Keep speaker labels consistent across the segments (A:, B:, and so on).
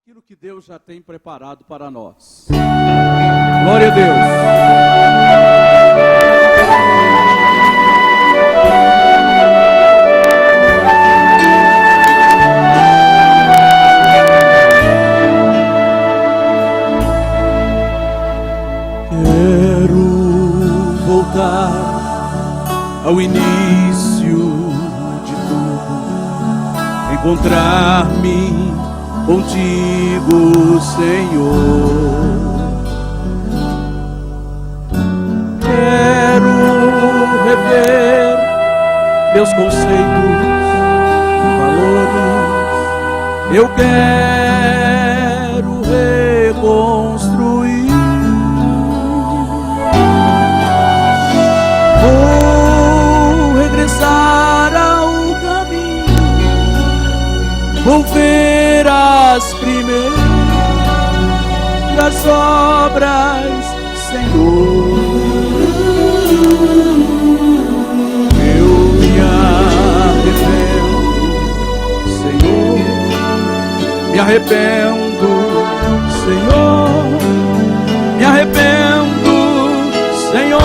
A: aquilo que Deus já tem preparado para nós. Glória a Deus. Quero voltar ao início de tudo, encontrar-me contigo, Senhor. Quero rever meus conceitos e valores. Eu quero reconstruir. Vou regressar ao caminho, vou ver as primeiras obras, Senhor. Eu me arrependo, Senhor. Me arrependo, Senhor. Me arrependo, Senhor.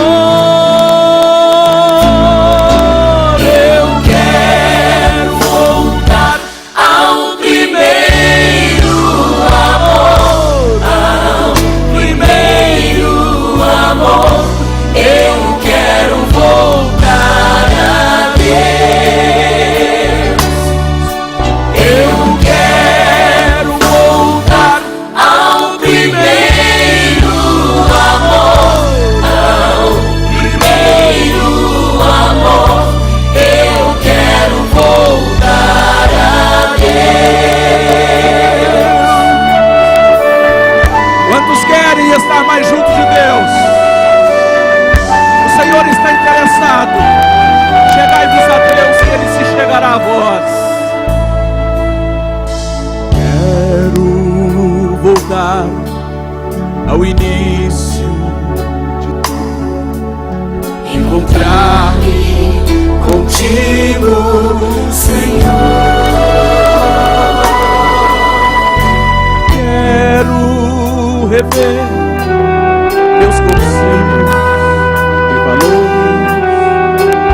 A: Estar mais junto de Deus. O Senhor está interessado. Chegai-vos a Deus e Ele se chegará a vós. Quero voltar ao início de tudo, encontrar-me contigo, Senhor. Quero rever meus conceitos e valores.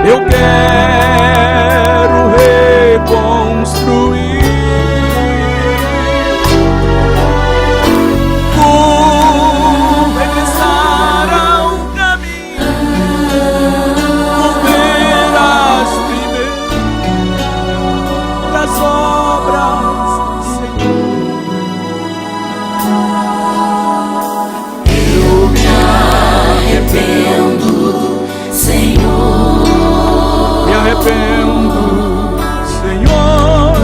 A: Eu quero reconstruir. Vou regressar ao caminho, vou ver as primeiras obras, Senhor. Me arrependo, Senhor.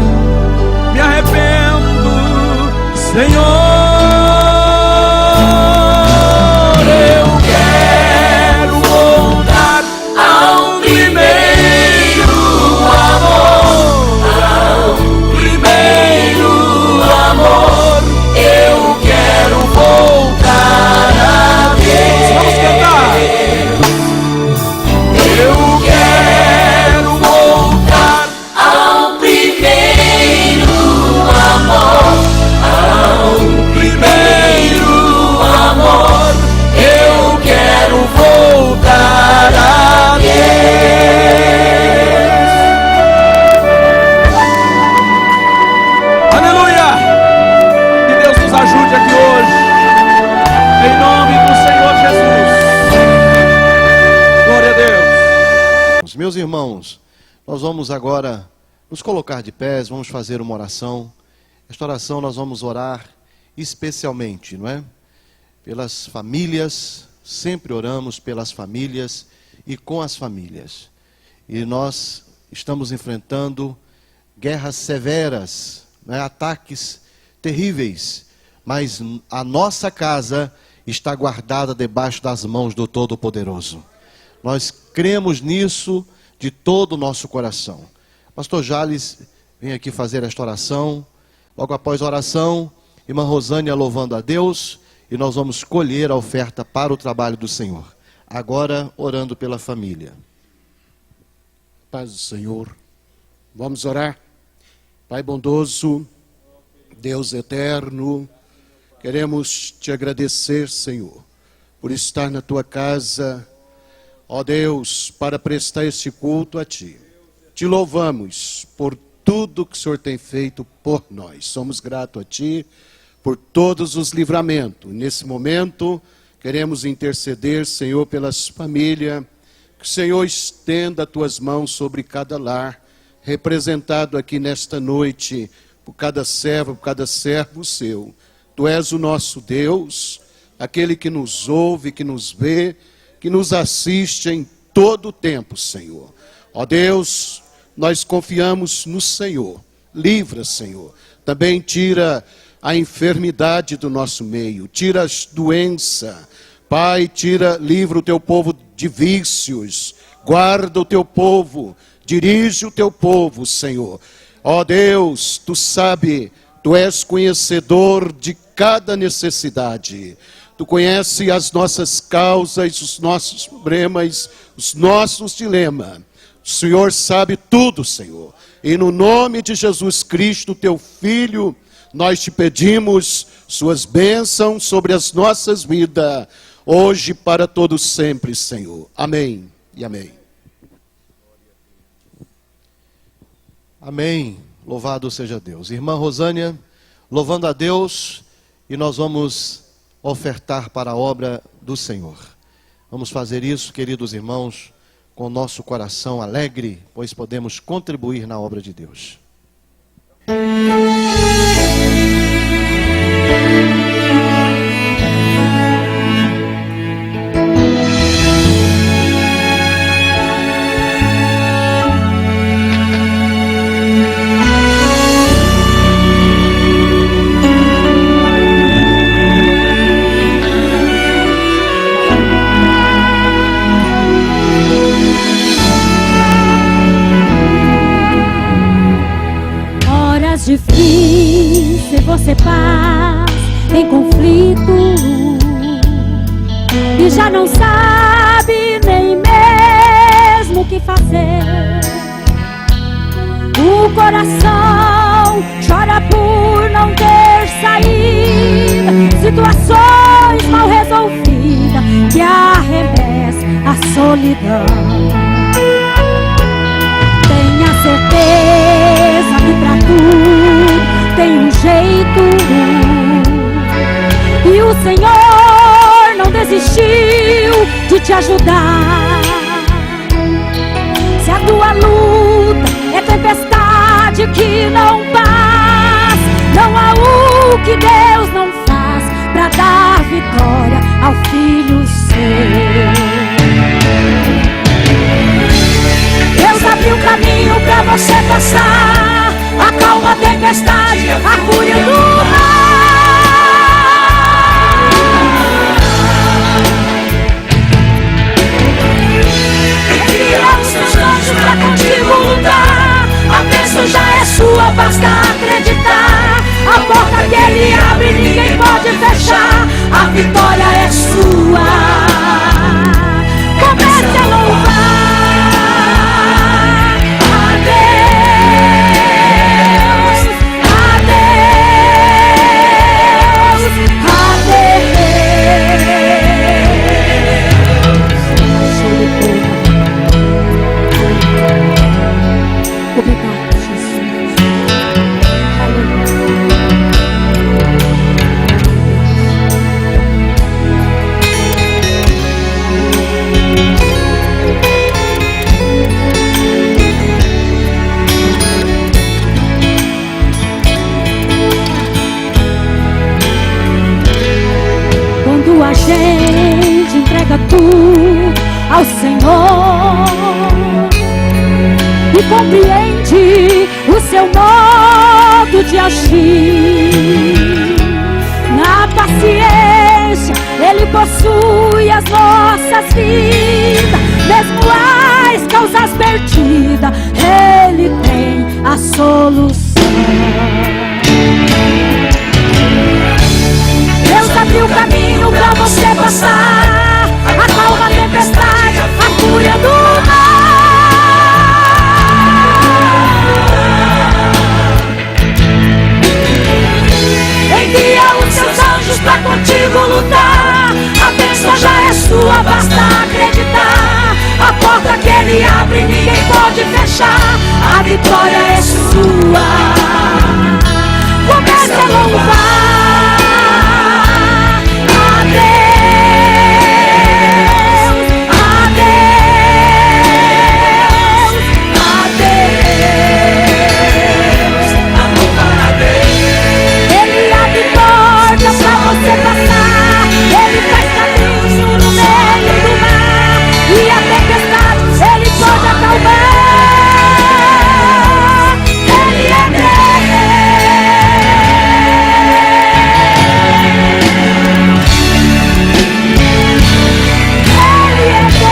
A: Me arrependo, Senhor. Eu quero voltar ao primeiro amor, ao primeiro amor. Eu quero voltar a Deus. Vamos cantar. Eu quero voltar ao primeiro amor, ao primeiro amor. Eu quero voltar a Deus. Aleluia! Que Deus nos ajude aqui hoje, em nome do Senhor Jesus. Glória a Deus.
B: Meus irmãos, nós vamos agora nos colocar de pés, vamos fazer uma oração. Esta oração nós vamos orar especialmente, não é? Pelas famílias, sempre oramos pelas famílias e com as famílias. E nós estamos enfrentando guerras severas, não é? Ataques terríveis, mas a nossa casa está guardada debaixo das mãos do Todo-Poderoso. Nós cremos nisso de todo o nosso coração. Pastor Jales vem aqui fazer esta oração. Logo após a oração, irmã Rosânia louvando a Deus, e nós vamos colher a oferta para o trabalho do Senhor. Agora, orando pela família.
C: Paz do Senhor. Vamos orar. Pai bondoso, Deus eterno, queremos te agradecer, Senhor, por estar na tua casa, ó Deus, para prestar este culto a ti. Te louvamos por tudo que o Senhor tem feito por nós. Somos gratos a ti por todos os livramentos. Nesse momento, queremos interceder, Senhor, pelas famílias. Que o Senhor estenda as tuas mãos sobre cada lar, representado aqui nesta noite, por cada servo seu. Tu és o nosso Deus, aquele que nos ouve, que nos vê, que nos assiste em todo o tempo, Senhor. Ó Deus, nós confiamos no Senhor. Livra, Senhor. Também tira a enfermidade do nosso meio, tira as doenças. Pai, livra o teu povo de vícios, guarda o teu povo, dirige o teu povo, Senhor. Ó Deus, tu sabe, tu és conhecedor de cada necessidade. Tu conheces as nossas causas, os nossos problemas, os nossos dilemas. O Senhor sabe tudo, Senhor. E no nome de Jesus Cristo, teu Filho, nós te pedimos suas bênçãos sobre as nossas vidas, hoje para todos sempre, Senhor. Amém e amém.
B: Amém. Louvado seja Deus. Irmã Rosânia, louvando a Deus, e nós vamos ofertar para a obra do Senhor. Vamos fazer isso, queridos irmãos, com o nosso coração alegre, pois podemos contribuir na obra de Deus.
D: Difícil você passa em conflito e já não sabe nem mesmo o que fazer. O coração chora por não ter saída, situações mal resolvidas que arremessam a solidão. Tenha certeza que pra tudo tem um jeito, e o Senhor não desistiu de te ajudar. Se a tua luta é tempestade que não passa, não há o que Deus não faz pra dar vitória ao filho seu. Deus abriu caminho pra você passar, acalma a tempestade, a fúria do mar. Envia os seus anjos pra contigo lutar, a bênção já é sua, basta acreditar. A porta que ele abre ninguém pode fechar, a vitória é sua. Comece a louvar. A gente entrega tudo ao Senhor e compreende o seu modo de agir. Na paciência Ele possui as nossas vidas, mesmo as causas perdidas Ele tem a solução. Deus abriu o caminho pra você passar, acalma a tempestade, a fúria do mar. contigo lutar. A bênção já é sua, basta acreditar. A porta que ele abre ninguém pode fechar. A vitória é sua. Comece a louvar a Deus, a Deus, a Deus, a louvar a Deus. Ele abre portas pra você passar. Ele faz caminho no meio do mar. E a tempestade ele pode acalmar. Ele é Deus. Ele é Deus.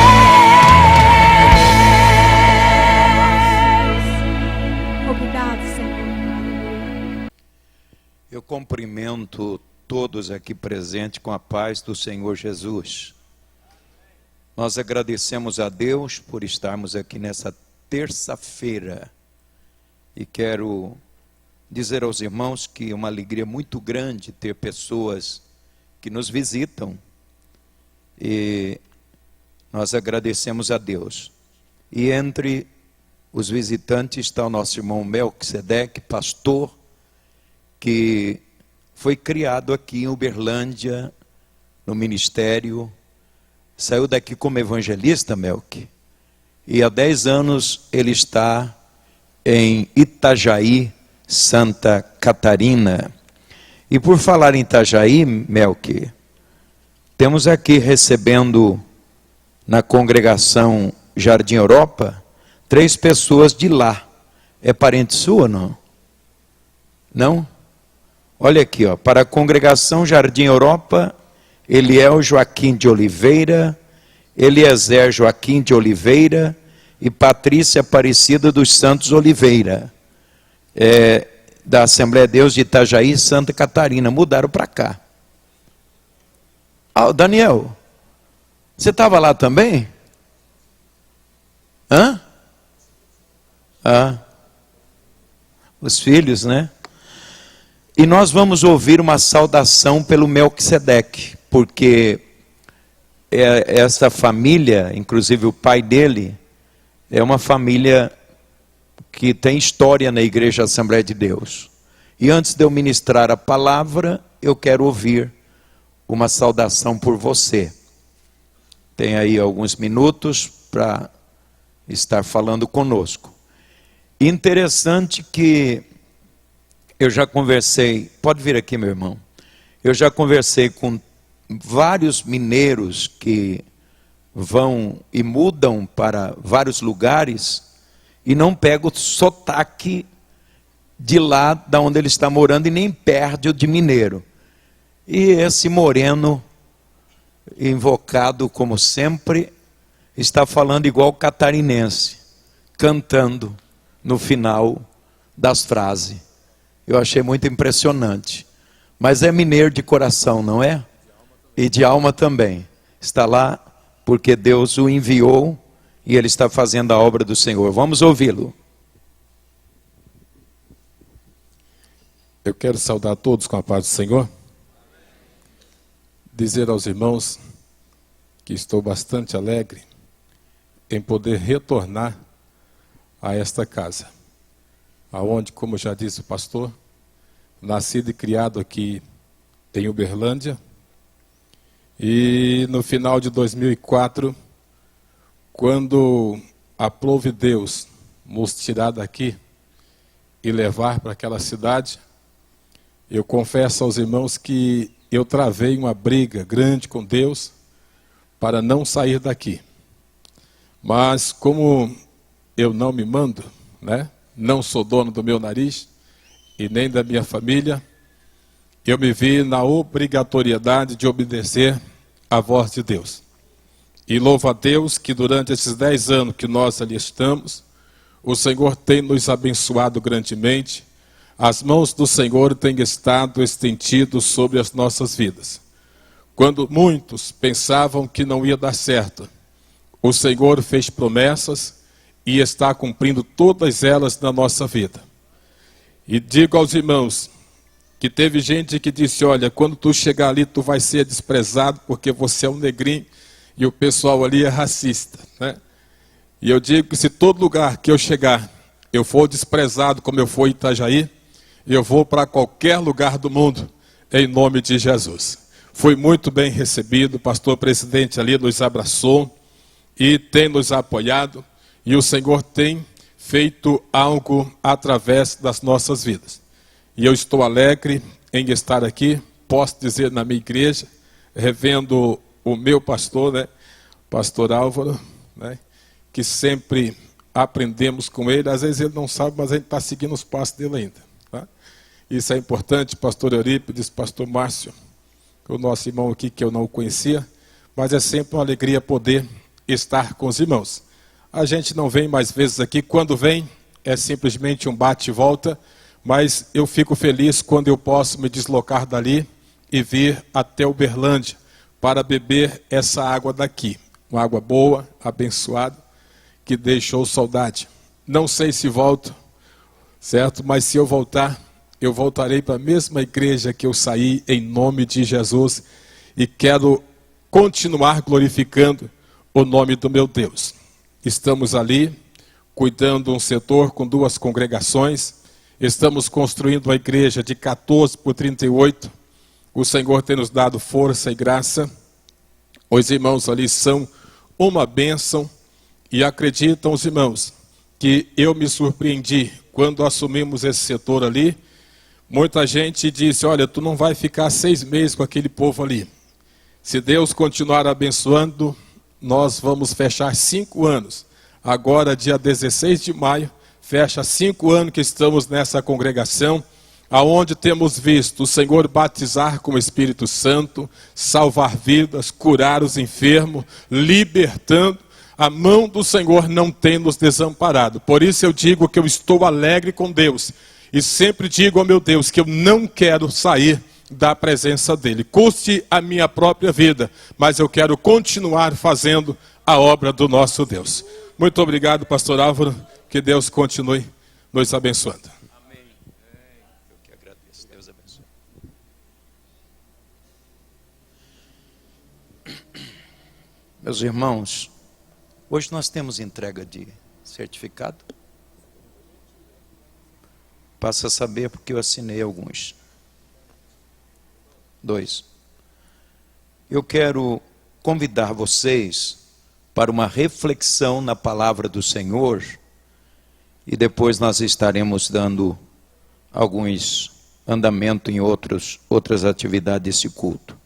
D: Obrigado, Senhor.
E: Eu cumprimento todos aqui presentes com a paz do Senhor Jesus. Nós agradecemos a Deus por estarmos aqui nessa terça-feira. E quero dizer aos irmãos que é uma alegria muito grande ter pessoas que nos visitam. E nós agradecemos a Deus. E entre os visitantes está o nosso irmão Melquisedeque, pastor, que foi criado aqui em Uberlândia, no ministério. Saiu daqui como evangelista, Melqui. E há 10 anos ele está em Itajaí, Santa Catarina. E por falar em Itajaí, Melqui, temos aqui recebendo na congregação Jardim Europa 3 pessoas de lá. É parente sua ou não? Não? Olha aqui, ó, para a congregação Jardim Europa, Eliel Joaquim de Oliveira, Eliezer Joaquim de Oliveira e Patrícia Aparecida dos Santos Oliveira, da Assembleia de Deus de Itajaí, Santa Catarina, mudaram para cá. Ah, Daniel, você estava lá também? Hã? Ah, os filhos, né? E nós vamos ouvir uma saudação pelo Melquisedeque, porque essa família, inclusive o pai dele, é uma família que tem história na Igreja Assembleia de Deus. E antes de eu ministrar a palavra, eu quero ouvir uma saudação por você. Tem aí alguns minutos para estar falando conosco. Interessante que eu já conversei, pode vir aqui, meu irmão. Eu já conversei com vários mineiros que vão e mudam para vários lugares e não pegam o sotaque de lá da onde ele está morando e nem perde o de mineiro. E esse moreno, invocado como sempre, está falando igual catarinense, cantando no final das frases. Eu achei muito impressionante. Mas é mineiro de coração, não é? E de alma também. Está lá porque Deus o enviou e ele está fazendo a obra do Senhor. Vamos ouvi-lo.
F: Eu quero saudar todos com a paz do Senhor. Dizer aos irmãos que estou bastante alegre em poder retornar a esta casa, aonde, como já disse o pastor, nascido e criado aqui em Uberlândia. E no final de 2004, quando aprove Deus nos tirar daqui e levar para aquela cidade, eu confesso aos irmãos que eu travei uma briga grande com Deus para não sair daqui. Mas como eu não me mando, né? Não sou dono do meu nariz e nem da minha família, eu me vi na obrigatoriedade de obedecer à voz de Deus. E louvo a Deus que durante esses 10 anos que nós ali estamos, o Senhor tem nos abençoado grandemente. As mãos do Senhor têm estado estendidas sobre as nossas vidas. Quando muitos pensavam que não ia dar certo, o Senhor fez promessas e está cumprindo todas elas na nossa vida. E digo aos irmãos que teve gente que disse, olha, quando tu chegar ali tu vai ser desprezado porque você é um negrinho e o pessoal ali é racista, né? E eu digo que se todo lugar que eu chegar eu for desprezado como eu fui em Itajaí, eu vou para qualquer lugar do mundo, em nome de Jesus. Fui muito bem recebido, o pastor presidente ali nos abraçou e tem nos apoiado, e o Senhor tem feito algo através das nossas vidas. E eu estou alegre em estar aqui, posso dizer na minha igreja, revendo o meu pastor, né, pastor Álvaro, né, que sempre aprendemos com ele, às vezes ele não sabe, mas a gente está seguindo os passos dele ainda. Tá? Isso é importante, pastor Eurípides, pastor Márcio, o nosso irmão aqui que eu não conhecia, mas é sempre uma alegria poder estar com os irmãos. A gente não vem mais vezes aqui, quando vem é simplesmente um bate e volta, mas eu fico feliz quando eu posso me deslocar dali e vir até Uberlândia para beber essa água daqui. Uma água boa, abençoada, que deixou saudade. Não sei se volto, certo? Mas se eu voltar, eu voltarei para a mesma igreja que eu saí em nome de Jesus e quero continuar glorificando o nome do meu Deus. Estamos ali, cuidando um setor com 2 congregações, estamos construindo uma igreja de 14 por 38, o Senhor tem nos dado força e graça, os irmãos ali são uma bênção, e acreditam os irmãos, que eu me surpreendi quando assumimos esse setor ali, muita gente disse, olha, tu não vai ficar 6 meses com aquele povo ali, se Deus continuar abençoando, nós vamos fechar 5 anos, agora dia 16 de maio, fecha 5 anos que estamos nessa congregação, aonde temos visto o Senhor batizar com o Espírito Santo, salvar vidas, curar os enfermos, libertando. A mão do Senhor não tem nos desamparado. Por isso eu digo que eu estou alegre com Deus. E sempre digo ao meu Deus que eu não quero sair da presença dEle. Custe a minha própria vida, mas eu quero continuar fazendo a obra do nosso Deus. Muito obrigado, pastor Álvaro. Que Deus continue nos abençoando.
E: Amém. Eu que agradeço. Deus abençoe. Meus irmãos, hoje nós temos entrega de certificado. Passa a saber porque eu assinei alguns. 2. Eu quero convidar vocês para uma reflexão na palavra do Senhor e depois nós estaremos dando alguns andamentos em outras atividades desse culto.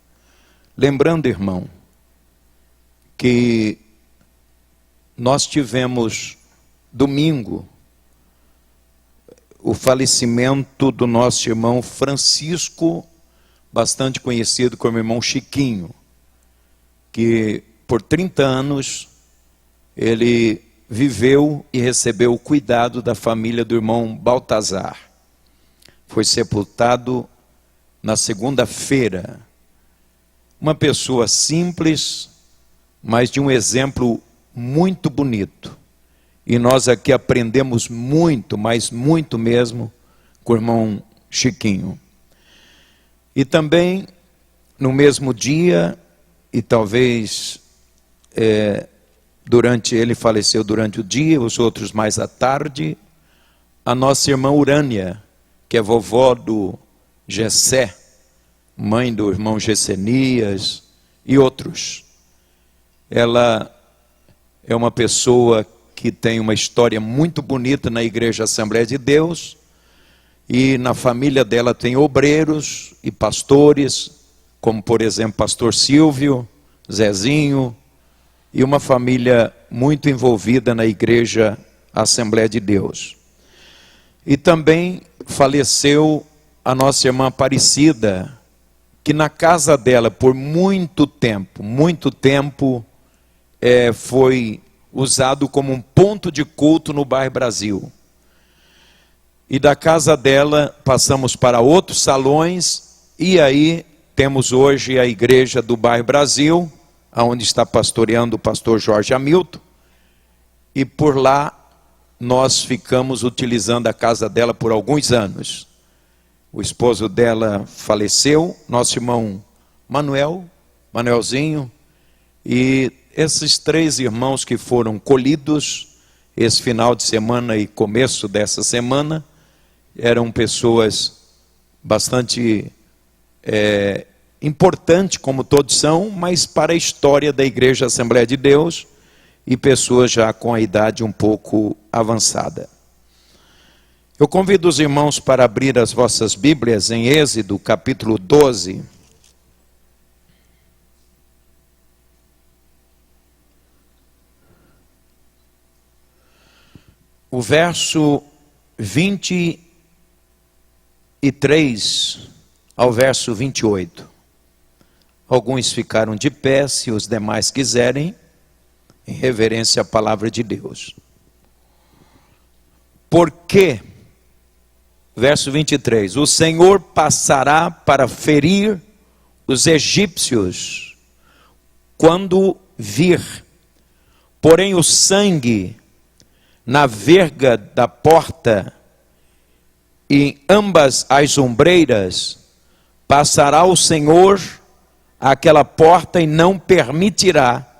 E: Lembrando, irmão, que nós tivemos domingo o falecimento do nosso irmão Francisco, bastante conhecido como irmão Chiquinho, que por 30 anos ele viveu e recebeu o cuidado da família do irmão Baltazar. Foi sepultado na segunda-feira. Uma pessoa simples, mas de um exemplo muito bonito. E nós aqui aprendemos muito, mas muito mesmo, com o irmão Chiquinho. E também, no mesmo dia, e talvez ele faleceu durante o dia, os outros mais à tarde, a nossa irmã Urânia, que é vovó do Gessé, mãe do irmão Gessenias e outros. Ela é uma pessoa que tem uma história muito bonita na Igreja Assembleia de Deus, e na família dela tem obreiros e pastores, como por exemplo pastor Silvio, Zezinho, e uma família muito envolvida na Igreja Assembleia de Deus. E também faleceu a nossa irmã Aparecida, que na casa dela por muito tempo, foi usado como um ponto de culto no bairro Brasil. E da casa dela passamos para outros salões, e aí temos hoje a igreja do bairro Brasil, onde está pastoreando o pastor Jorge Hamilton, e por lá nós ficamos utilizando a casa dela por alguns anos. o esposo dela faleceu, nosso irmão Manuelzinho, e esses 3 irmãos que foram colhidos esse final de semana e começo dessa semana, eram pessoas bastante importantes, como todos são, mas para a história da Igreja Assembleia de Deus, e pessoas já com a idade um pouco avançada. Eu convido os irmãos para abrir as vossas Bíblias em Êxodo, capítulo 12. O verso 23 ao verso 28. Alguns ficaram de pé, se os demais quiserem, em reverência à palavra de Deus. Porque, verso 23, o Senhor passará para ferir os egípcios quando vir, porém o sangue na verga da porta e em ambas as ombreiras, passará o Senhor àquela porta e não permitirá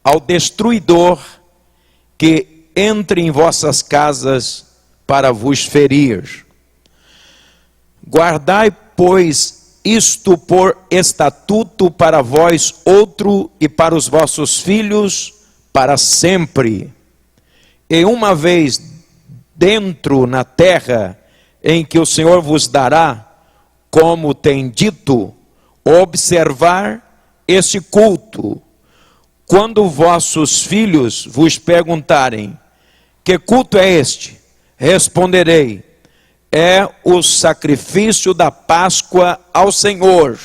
E: ao destruidor que entre em vossas casas para vos ferir. Guardai, pois, isto por estatuto para vós outro e para os vossos filhos para sempre. E uma vez dentro na terra em que o Senhor vos dará, como tem dito, observar este culto. Quando vossos filhos vos perguntarem, que culto é este? Responderei, é o sacrifício da Páscoa ao Senhor,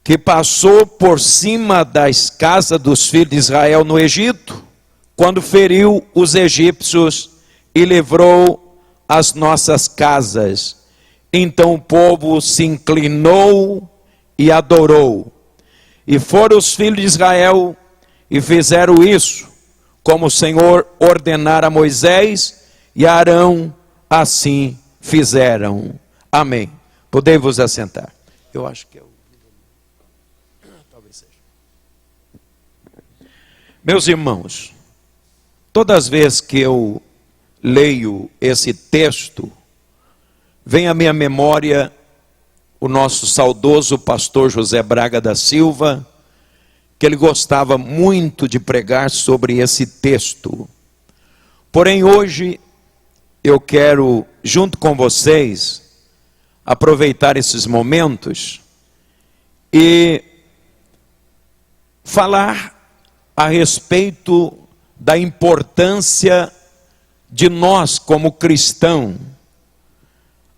E: que passou por cima das casas dos filhos de Israel no Egito, quando feriu os egípcios e livrou as nossas casas. Então o povo se inclinou e adorou. E foram os filhos de Israel e fizeram isso, como o Senhor ordenara a Moisés, e Arão assim fizeram. Amém. Podei-vos assentar. Eu acho que talvez seja. Meus irmãos, todas as vezes que eu leio esse texto, vem à minha memória o nosso saudoso pastor José Braga da Silva, que ele gostava muito de pregar sobre esse texto. Porém, hoje, eu quero, junto com vocês, aproveitar esses momentos e falar a respeito da importância de nós, como cristãos,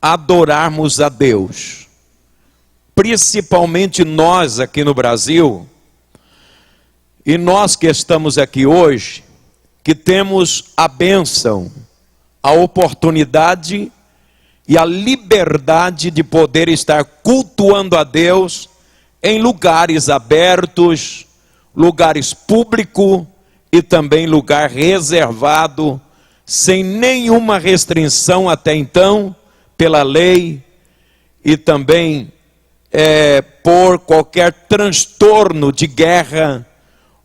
E: adorarmos a Deus. Principalmente nós aqui no Brasil, e nós que estamos aqui hoje, que temos a bênção, a oportunidade e a liberdade de poder estar cultuando a Deus em lugares abertos, lugares públicos e também lugar reservado, sem nenhuma restrição até então, pela lei e também por qualquer transtorno de guerra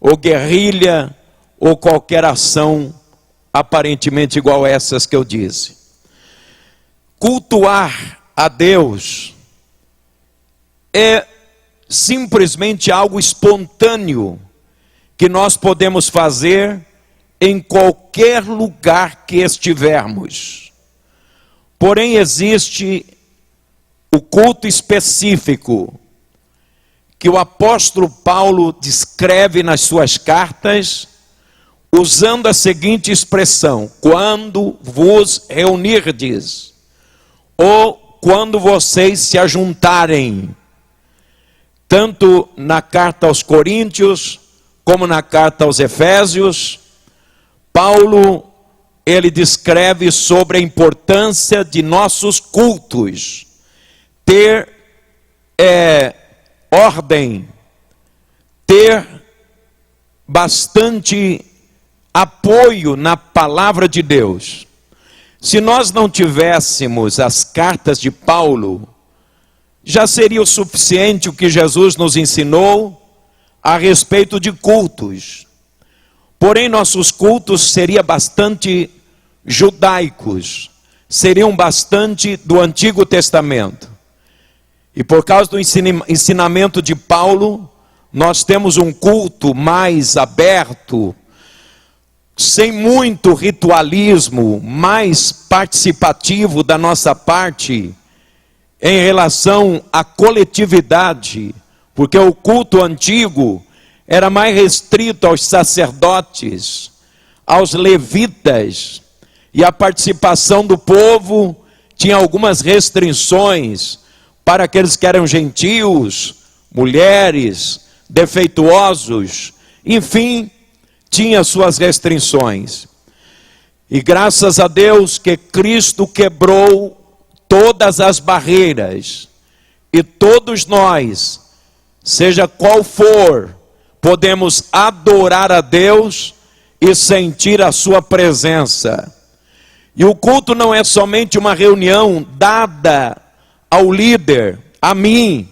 E: ou guerrilha ou qualquer ação aparentemente igual a essas que eu disse. Cultuar a Deus é simplesmente algo espontâneo que nós podemos fazer em qualquer lugar que estivermos. Porém, existe o culto específico que o apóstolo Paulo descreve nas suas cartas, usando a seguinte expressão: quando vos reunirdes, ou quando vocês se ajuntarem. Tanto na carta aos Coríntios, como na carta aos Efésios, Paulo, ele descreve sobre a importância de nossos cultos, ter ordem, ter bastante apoio na palavra de Deus. Se nós não tivéssemos as cartas de Paulo, já seria o suficiente o que Jesus nos ensinou a respeito de cultos. Porém, nossos cultos seriam bastante judaicos, seriam bastante do Antigo Testamento. E por causa do ensinamento de Paulo, nós temos um culto mais aberto, sem muito ritualismo, mais participativo da nossa parte em relação à coletividade, porque o culto antigo era mais restrito aos sacerdotes, aos levitas, e a participação do povo tinha algumas restrições para aqueles que eram gentios, mulheres, defeituosos, enfim, tinha suas restrições. E graças a Deus que Cristo quebrou todas as barreiras, e todos nós, seja qual for, podemos adorar a Deus e sentir a sua presença. E o culto não é somente uma reunião dada ao líder, a mim.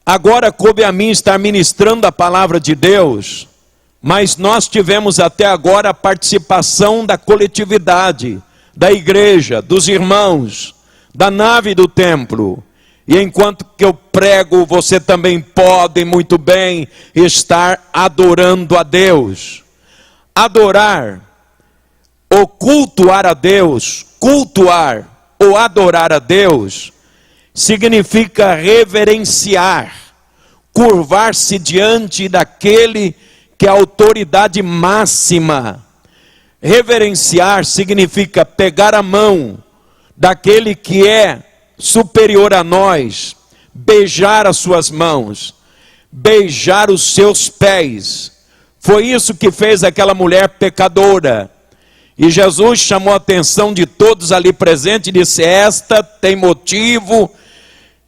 E: Agora coube a mim estar ministrando a palavra de Deus, mas nós tivemos até agora a participação da coletividade, da igreja, dos irmãos, da nave do templo. E enquanto que eu prego, você também pode muito bem estar adorando a Deus. Adorar, ou cultuar a Deus, cultuar ou adorar a Deus, significa reverenciar, curvar-se diante daquele que é a autoridade máxima. Reverenciar significa pegar a mão daquele que é superior a nós, beijar as suas mãos, beijar os seus pés. Foi isso que fez aquela mulher pecadora. E Jesus chamou a atenção de todos ali presentes e disse: esta tem motivo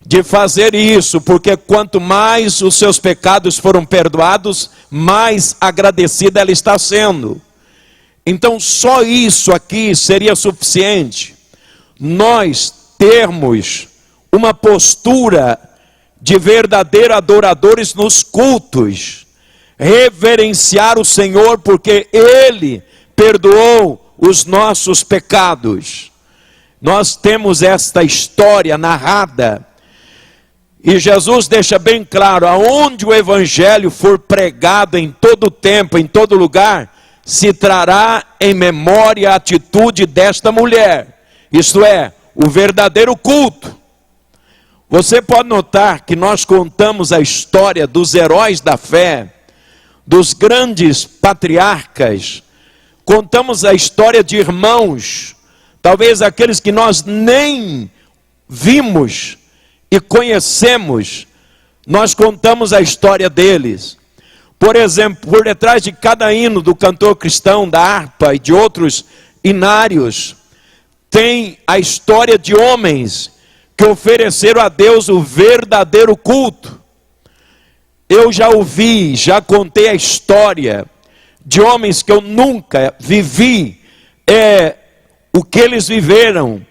E: de fazer isso, porque quanto mais os seus pecados foram perdoados, mais agradecida ela está sendo. Então só isso aqui seria suficiente. Nós termos uma postura de verdadeiros adoradores nos cultos, reverenciar o Senhor, porque Ele perdoou os nossos pecados. Nós temos esta história narrada, e Jesus deixa bem claro: aonde o evangelho for pregado em todo tempo, em todo lugar, se trará em memória a atitude desta mulher, isto é, o verdadeiro culto. Você pode notar que nós contamos a história dos heróis da fé, dos grandes patriarcas, contamos a história de irmãos, talvez aqueles que nós nem vimos e conhecemos, nós contamos a história deles. Por exemplo, por detrás de cada hino do cantor cristão, da harpa e de outros hinários, tem a história de homens que ofereceram a Deus o verdadeiro culto. Eu já ouvi, já contei a história de homens que eu nunca vivi o que eles viveram,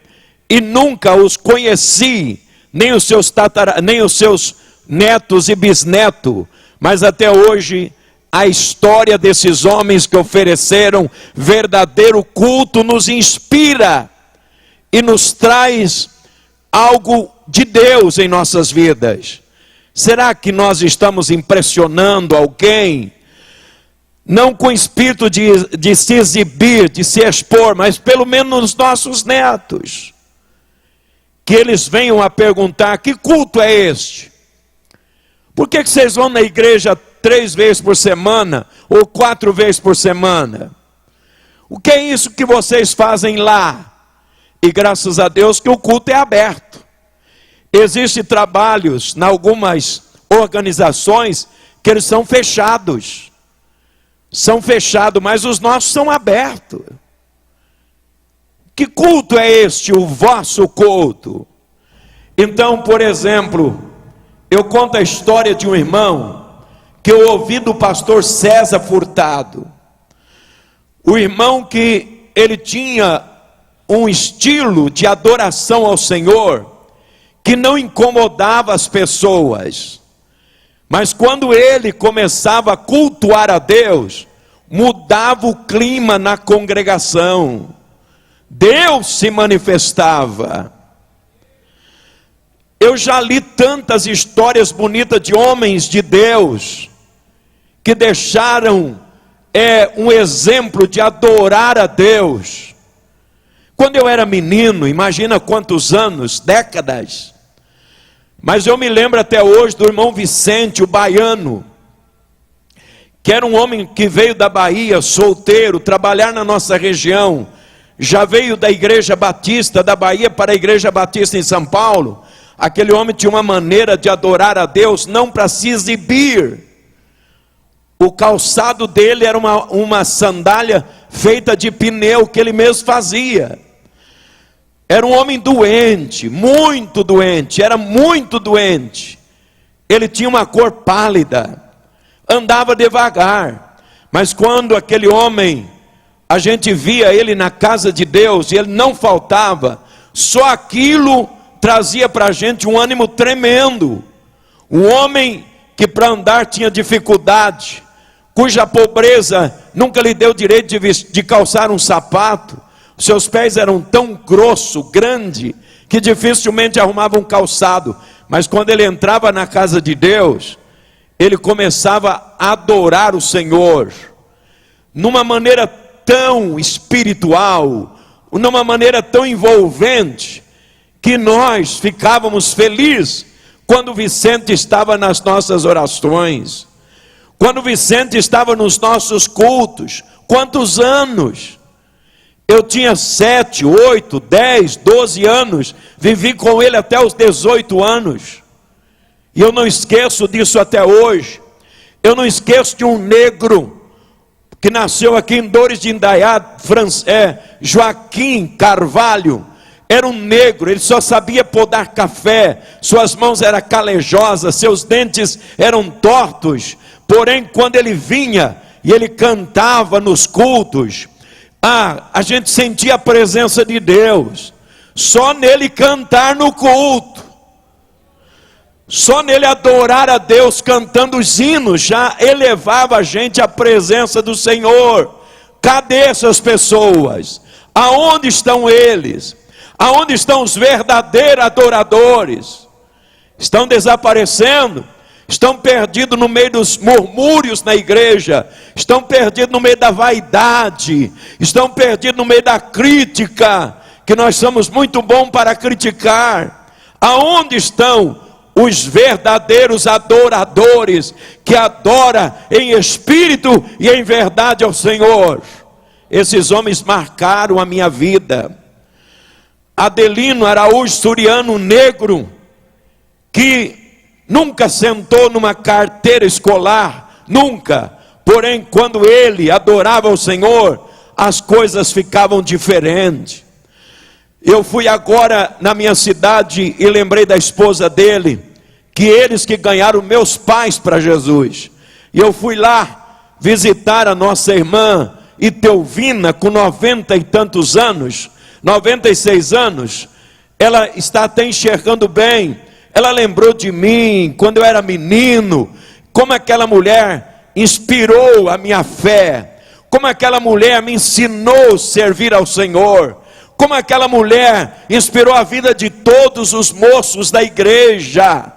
E: e nunca os conheci, nem os seus netos e bisnetos, mas até hoje a história desses homens que ofereceram verdadeiro culto nos inspira e nos traz algo de Deus em nossas vidas. Será que nós estamos impressionando alguém? Não com o espírito de se exibir, de se expor, mas pelo menos os nossos netos. Que eles venham a perguntar: que culto é este? Por que vocês vão na igreja 3 vezes por semana ou 4 vezes por semana? O que é isso que vocês fazem lá? E graças a Deus que o culto é aberto. Existem trabalhos em algumas organizações que eles são fechados. São fechados, mas os nossos são abertos. Que culto é este, o vosso culto? Então, por exemplo, eu conto a história de um irmão que eu ouvi do pastor César Furtado. O irmão que ele tinha um estilo de adoração ao Senhor que não incomodava as pessoas. Mas quando ele começava a cultuar a Deus, mudava o clima na congregação. Deus se manifestava. Eu já li tantas histórias bonitas de homens de Deus que deixaram um exemplo de adorar a Deus. Quando eu era menino, imagina quantos anos, décadas, mas eu me lembro até hoje do irmão Vicente, o baiano, que era um homem que veio da Bahia, solteiro, trabalhar na nossa região, já veio da Igreja Batista da Bahia para a Igreja Batista em São Paulo. Aquele homem tinha uma maneira de adorar a Deus, não para se exibir. O calçado dele era uma sandália feita de pneu que ele mesmo fazia. Era um homem doente, muito doente, era muito doente. Ele tinha uma cor pálida, andava devagar, mas quando aquele homem, a gente via ele na casa de Deus, e ele não faltava, só aquilo trazia para a gente um ânimo tremendo. Um homem que para andar tinha dificuldade, cuja pobreza nunca lhe deu direito de calçar um sapato, seus pés eram tão grosso, grande, que dificilmente arrumava um calçado, mas quando ele entrava na casa de Deus, ele começava a adorar o Senhor, numa maneira tão espiritual, numa maneira tão envolvente, que nós ficávamos felizes quando o Vicente estava nas nossas orações, quando o Vicente estava nos nossos cultos. Quantos anos? Eu tinha 7, 8, 10, 12 anos, vivi com ele até os 18 anos, e eu não esqueço disso até hoje. Eu não esqueço de um negro, que nasceu aqui em Dores de Indaiá, Joaquim Carvalho. Era um negro, ele só sabia podar café, suas mãos eram calejosas, seus dentes eram tortos, porém quando ele vinha e ele cantava nos cultos, a gente sentia a presença de Deus, só nele cantar no culto, só nele adorar a Deus cantando os hinos, já elevava a gente à presença do Senhor. Cadê essas pessoas? Aonde estão eles? Aonde estão os verdadeiros adoradores? Estão desaparecendo, estão perdidos no meio dos murmúrios na igreja, estão perdidos no meio da vaidade, estão perdidos no meio da crítica, que nós somos muito bons para criticar. Aonde estão os verdadeiros adoradores, que adoram em espírito e em verdade ao Senhor? Esses homens marcaram a minha vida. Adelino Araújo Suriano, negro, que nunca sentou numa carteira escolar, nunca, porém quando ele adorava o Senhor, as coisas ficavam diferentes. Eu fui agora na minha cidade e lembrei da esposa dele, que eles que ganharam meus pais para Jesus, e eu fui lá visitar a nossa irmã Itelvina, com 90 e tantos anos, 96 anos, ela está até enxergando bem. Ela lembrou de mim, quando eu era menino, como aquela mulher inspirou a minha fé, como aquela mulher me ensinou a servir ao Senhor, como aquela mulher inspirou a vida de todos os moços da igreja.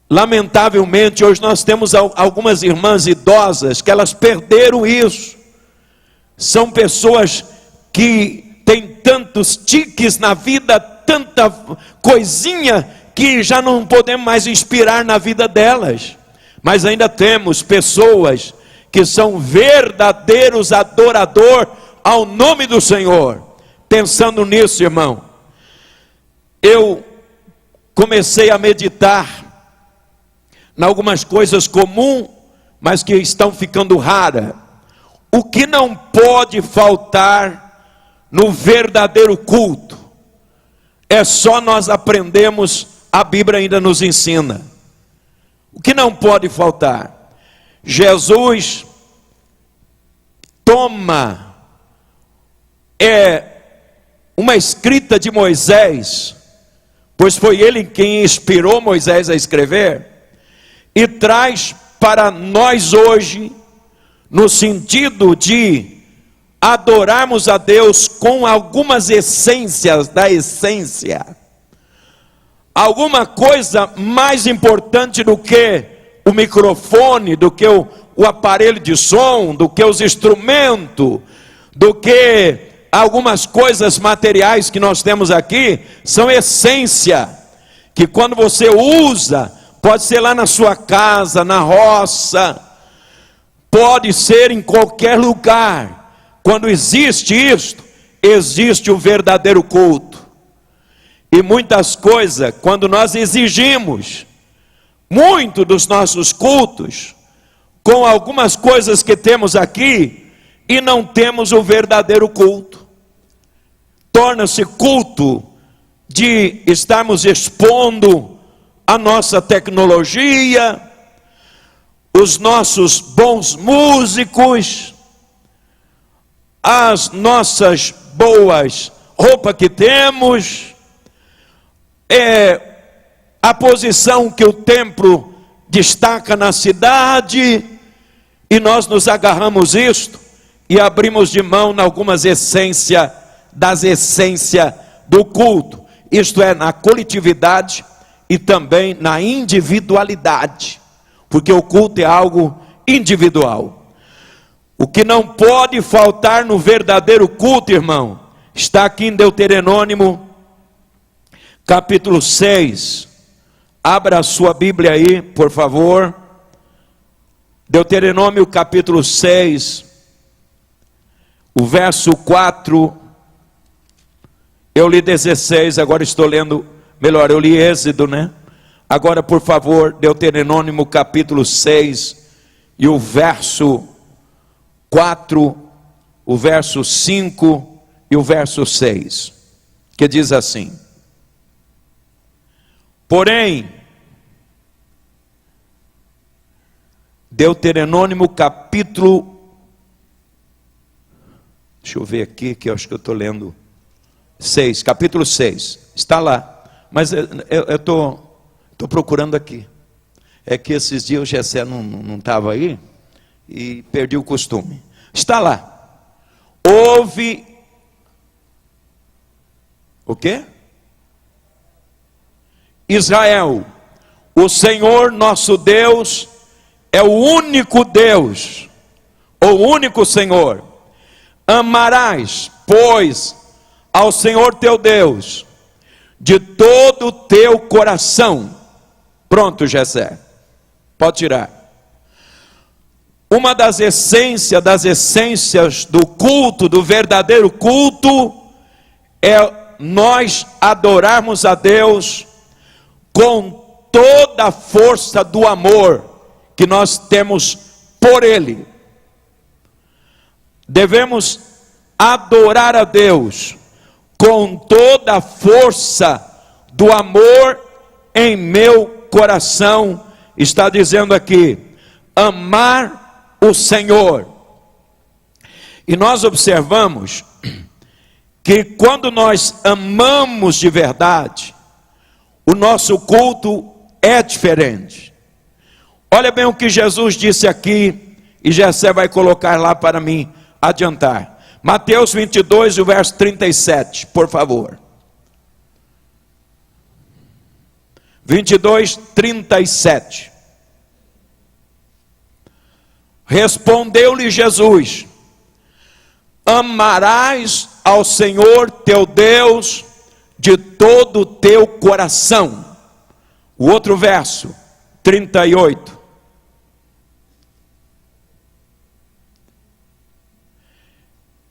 E: Lamentavelmente, hoje nós temos algumas irmãs idosas, que elas perderam isso, são pessoas que têm tantos tiques na vida, tanta coisinha, que já não podemos mais inspirar na vida delas, mas ainda temos pessoas que são verdadeiros adoradores ao nome do Senhor. Pensando nisso, irmão, eu comecei a meditar em algumas coisas comuns, mas que estão ficando raras. O que não pode faltar no verdadeiro culto, é só nós aprendemos, a Bíblia ainda nos ensina. O que não pode faltar? Jesus toma é uma escrita de Moisés, pois foi ele quem inspirou Moisés a escrever, e traz para nós hoje, no sentido de adorarmos a Deus com algumas essências da essência, alguma coisa mais importante do que o microfone, do que o aparelho de som, do que os instrumentos, do que algumas coisas materiais que nós temos aqui, são essência, que quando você usa, pode ser lá na sua casa, na roça, pode ser em qualquer lugar. Quando existe isto, existe o verdadeiro culto. E muitas coisas, quando nós exigimos muito dos nossos cultos, com algumas coisas que temos aqui, e não temos o verdadeiro culto, torna-se culto de estarmos expondo a nossa tecnologia, os nossos bons músicos, as nossas boas roupas que temos, a posição que o templo destaca na cidade, e nós nos agarramos isto e abrimos de mão em algumas essências das essências do culto, isto é, na coletividade e também na individualidade, porque o culto é algo individual. O que não pode faltar no verdadeiro culto, irmão, está aqui em Deuteronômio capítulo 6, abra a sua Bíblia aí, por favor. Deuteronômio capítulo 6, o verso 4, eu li 16, agora estou lendo, melhor, eu li Êxodo, né? Agora, por favor, Deuteronômio capítulo 6, e o verso 4, o verso 5 e o verso 6, que diz assim: porém, Deuteronômio capítulo, deixa eu ver aqui, que eu acho que eu estou lendo 6, capítulo 6, está lá, mas eu estou procurando aqui, é que esses dias o Gessé não estava aí, e perdi o costume, está lá, houve, o quê? Israel, o Senhor nosso Deus é o único Deus, o único Senhor. Amarás, pois, ao Senhor teu Deus de todo o teu coração. Pronto, Gessé, pode tirar. Uma das essências do culto, do verdadeiro culto, é nós adorarmos a Deus com toda a força do amor que nós temos por Ele. Devemos adorar a Deus com toda a força do amor em meu coração. Está dizendo aqui, amar o Senhor. E nós observamos que quando nós amamos de verdade, o nosso culto é diferente. Olha bem o que Jesus disse aqui, e Gessé vai colocar lá para mim adiantar. Mateus 22, o verso 37, por favor. 22, 37. Respondeu-lhe Jesus: amarás ao Senhor teu Deus de todo o teu coração. O outro verso, 38.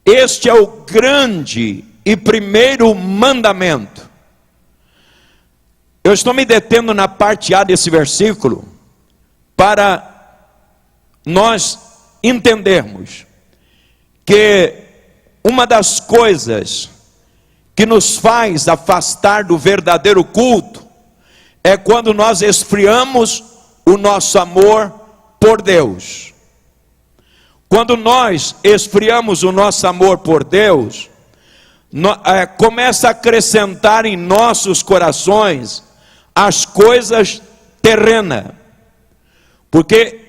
E: Este é o grande e primeiro mandamento. Eu estou me detendo na parte A desse versículo, para nós entendermos que uma das coisas que nos faz afastar do verdadeiro culto é quando nós esfriamos o nosso amor por Deus. Quando nós esfriamos o nosso amor por Deus, começa a acrescentar em nossos corações as coisas terrenas. Porque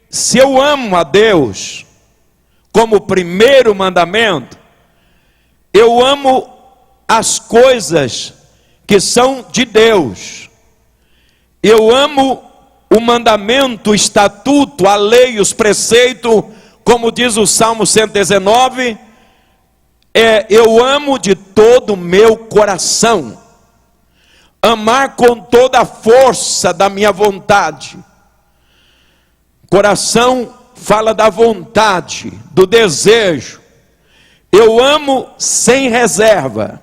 E: se eu amo a Deus como primeiro mandamento, eu amo as coisas que são de Deus. Eu amo o mandamento, o estatuto, a lei, os preceitos, como diz o Salmo 119, eu amo de todo o meu coração. Amar com toda a força da minha vontade. Coração fala da vontade, do desejo. Eu amo sem reserva.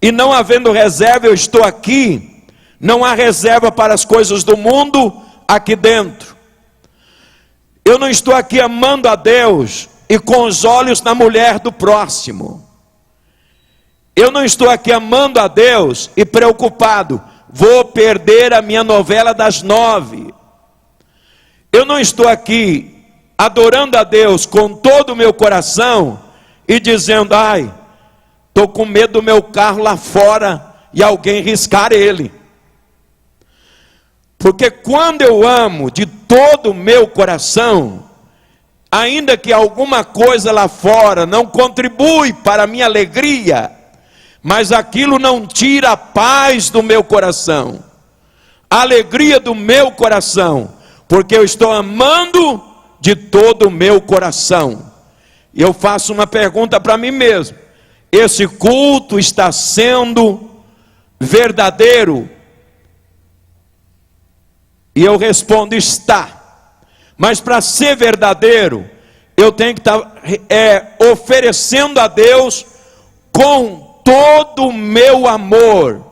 E: E não havendo reserva, eu estou aqui. Não há reserva para as coisas do mundo aqui dentro. Eu não estou aqui amando a Deus e com os olhos na mulher do próximo. Eu não estou aqui amando a Deus e preocupado, vou perder a minha novela das 9. Eu não estou aqui adorando a Deus com todo o meu coração e dizendo, ai, estou com medo do meu carro lá fora e alguém riscar ele. Porque quando eu amo de todo o meu coração, ainda que alguma coisa lá fora não contribui para a minha alegria, mas aquilo não tira a paz do meu coração, a alegria do meu coração, porque eu estou amando de todo o meu coração. E eu faço uma pergunta para mim mesmo: esse culto está sendo verdadeiro? E eu respondo, está. Mas para ser verdadeiro, eu tenho que estar oferecendo a Deus com todo o meu amor,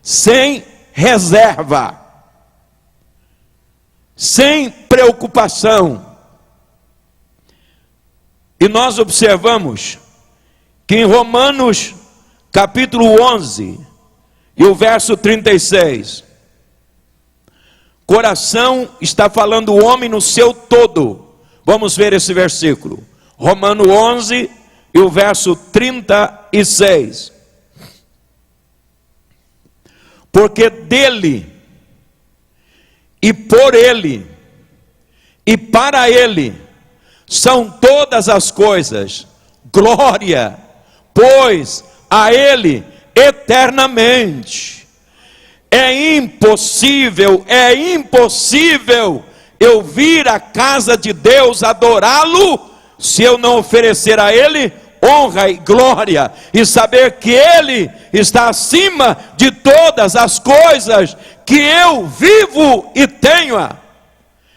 E: sem reserva, sem preocupação. E nós observamos que em Romanos capítulo 11 e o verso 36, coração está falando o homem no seu todo. Vamos ver esse versículo. Romanos 11 e o verso 36. Porque dele, e por ele, e para ele, são todas as coisas. Glória, pois, a ele eternamente. É impossível eu vir à casa de Deus adorá-lo, se eu não oferecer a Ele honra e glória, e saber que Ele está acima de todas as coisas que eu vivo e tenho.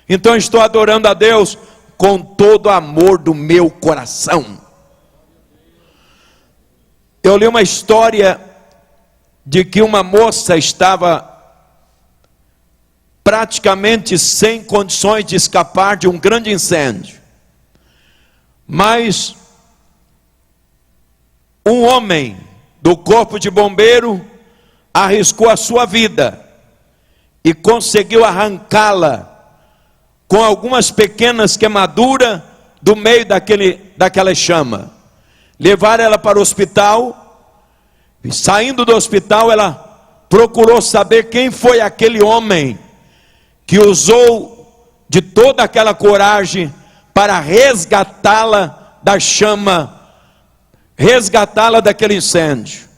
E: Então estou adorando a Deus com todo o amor do meu coração. Eu li uma história de que uma moça estava praticamente sem condições de escapar de um grande incêndio. Mas um homem do corpo de bombeiro arriscou a sua vida e conseguiu arrancá-la com algumas pequenas queimaduras do meio daquela chama. Levaram ela para o hospital. E saindo do hospital, ela procurou saber quem foi aquele homem que usou de toda aquela coragem para resgatá-la da chama, resgatá-la daquele incêndio.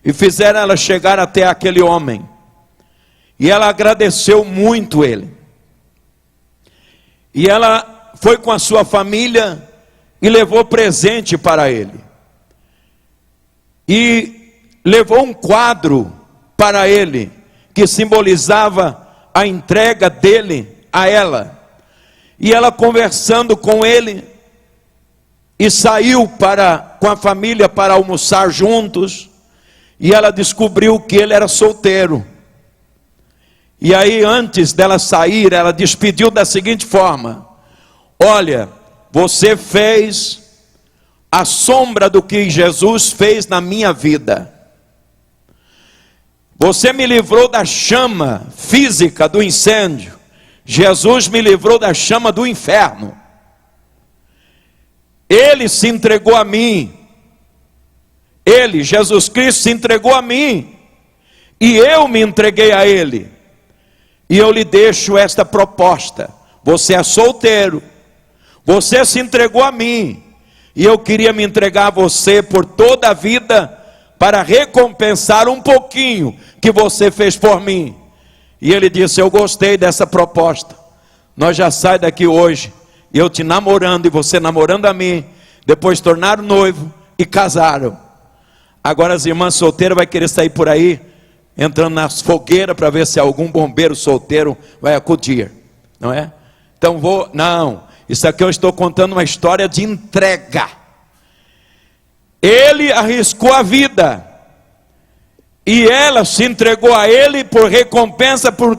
E: E fizeram ela chegar até aquele homem. E ela agradeceu muito ele. E ela foi com a sua família e levou presente para ele. E levou um quadro para ele, que simbolizava a entrega dele a ela. E ela conversando com ele, e saiu com a família para almoçar juntos, e ela descobriu que ele era solteiro. E aí, antes dela sair, ela despediu da seguinte forma: olha, você fez a sombra do que Jesus fez na minha vida. Você me livrou da chama física do incêndio. Jesus me livrou da chama do inferno. Ele se entregou a mim. Ele, Jesus Cristo, se entregou a mim, e eu me entreguei a Ele. E eu lhe deixo esta proposta: você é solteiro, você se entregou a mim, e eu queria me entregar a você por toda a vida, para recompensar um pouquinho que você fez por mim. E ele disse: eu gostei dessa proposta, nós já saímos daqui hoje, eu te namorando e você namorando a mim, depois tornaram noivo e casaram. Agora as irmãs solteiras vão querer sair por aí, entrando nas fogueiras, para ver se algum bombeiro solteiro vai acudir, não é? Então não, isso aqui eu estou contando uma história de entrega. Ele arriscou a vida, e ela se entregou a ele por recompensa, por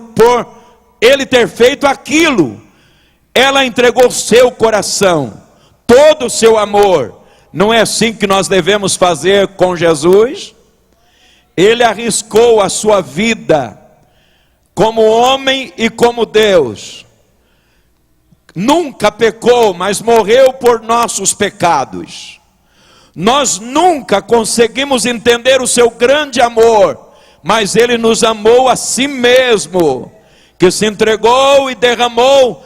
E: ele ter feito aquilo. Ela entregou seu coração, todo o seu amor. Não é assim que nós devemos fazer com Jesus? Ele arriscou a sua vida, como homem e como Deus. Nunca pecou, mas morreu por nossos pecados. Nós nunca conseguimos entender o seu grande amor, mas Ele nos amou a si mesmo, que se entregou e derramou,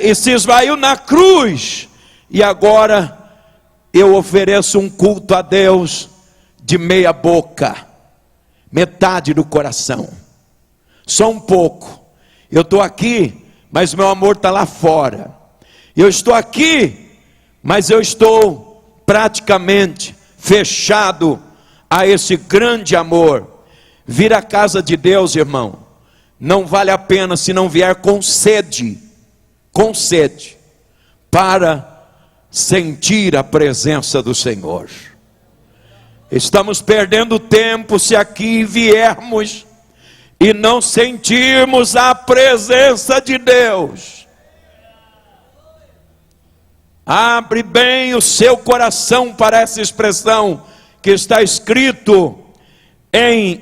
E: e se esvaiu na cruz. E agora eu ofereço um culto a Deus de meia boca, metade do coração, só um pouco. Eu estou aqui, mas meu amor está lá fora. Eu estou aqui, mas eu estou praticamente fechado a esse grande amor. Vir à casa de Deus, irmão, não vale a pena se não vier com sede, para sentir a presença do Senhor. Estamos perdendo tempo se aqui viermos e não sentirmos a presença de Deus. Abre bem o seu coração para essa expressão que está escrito em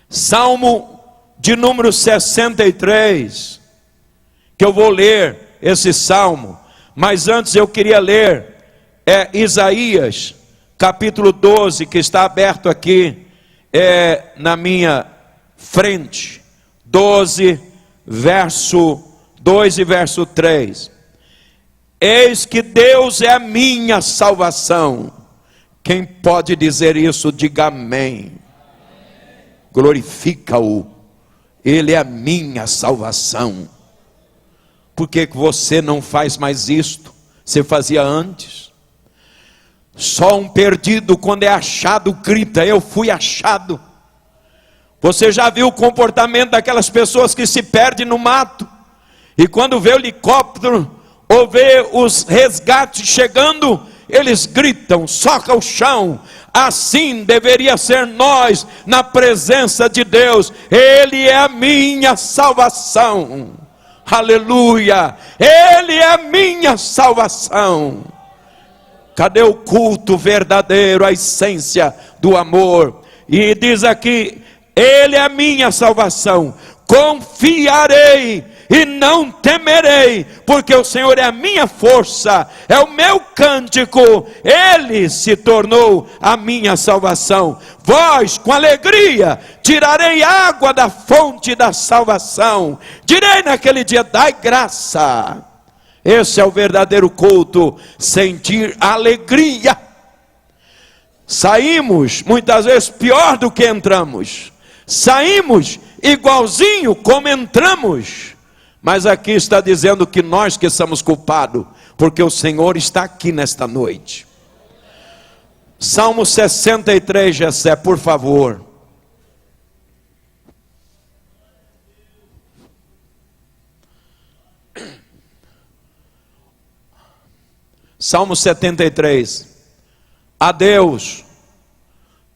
E: Salmo de número 63, que eu vou ler esse salmo, mas antes eu queria ler Isaías capítulo 12, que está aberto aqui na minha frente, 12, verso 2 e verso 3. Eis que Deus é a minha salvação. Quem pode dizer isso, diga amém. Glorifica-o, Ele é a minha salvação. Por que você não faz mais isto? Você fazia antes. Só um perdido, quando é achado, grita: eu fui achado. Você já viu o comportamento daquelas pessoas que se perdem no mato, e quando vê o helicóptero ou vê os resgates chegando, eles gritam, socam o chão? Assim deveria ser nós na presença de Deus. Ele é a minha salvação. Aleluia, Ele é a minha salvação. Cadê o culto verdadeiro, a essência do amor? E diz aqui: Ele é a minha salvação, confiarei e não temerei, porque o Senhor é a minha força, é o meu cântico, Ele se tornou a minha salvação. Vós com alegria tirarei água da fonte da salvação. Direi naquele dia: dai graça. Esse é o verdadeiro culto, sentir alegria. Saímos muitas vezes pior do que entramos, saímos igualzinho como entramos. Mas aqui está dizendo que nós que somos culpados, porque o Senhor está aqui nesta noite. Salmo 63, Jessé, por favor. Salmo 73. A Deus,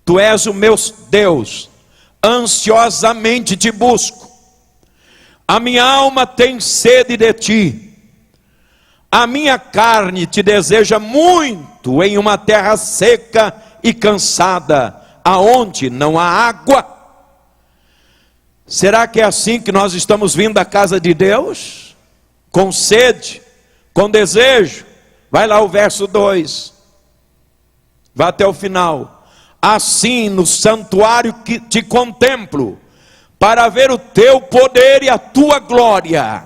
E: Tu és o meu Deus, ansiosamente te busco. A minha alma tem sede de ti. A minha carne te deseja muito em uma terra seca e cansada, aonde não há água. Será que é assim que nós estamos vindo à casa de Deus? Com sede, com desejo? Vai lá o verso 2. Vá até o final. Assim no santuário que te contemplo, para ver o teu poder e a tua glória,